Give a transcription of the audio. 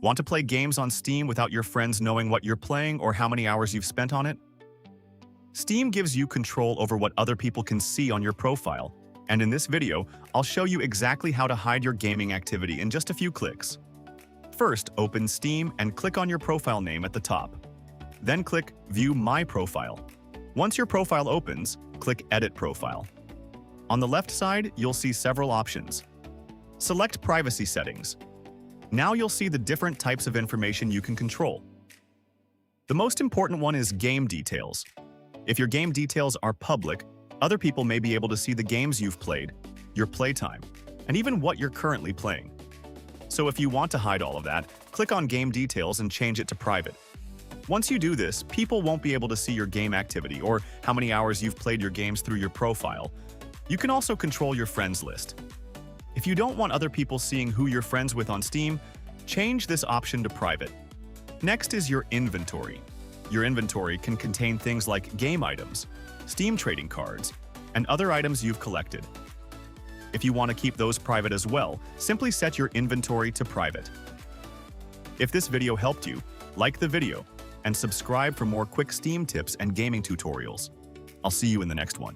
Want to play games on Steam without your friends knowing what you're playing or how many hours you've spent on it? Steam gives you control over what other people can see on your profile, and in this video, I'll show you exactly how to hide your gaming activity in just a few clicks. First, open Steam and click on your profile name at the top. Then click View My Profile. Once your profile opens, click Edit Profile. On the left side, you'll see several options. Select Privacy Settings. Now you'll see the different types of information you can control. The most important one is Game Details. If your game details are public, other people may be able to see the games you've played, your playtime, and even what you're currently playing. So if you want to hide all of that, click on Game Details and change it to Private. Once you do this, people won't be able to see your game activity or how many hours you've played your games through your profile. You can also control your friends list. If you don't want other people seeing who you're friends with on Steam, change this option to Private. Next is your inventory. Your inventory can contain things like game items, Steam trading cards, and other items you've collected. If you want to keep those private as well, simply set your inventory to Private. If this video helped you, like the video and subscribe for more quick Steam tips and gaming tutorials. I'll see you in the next one.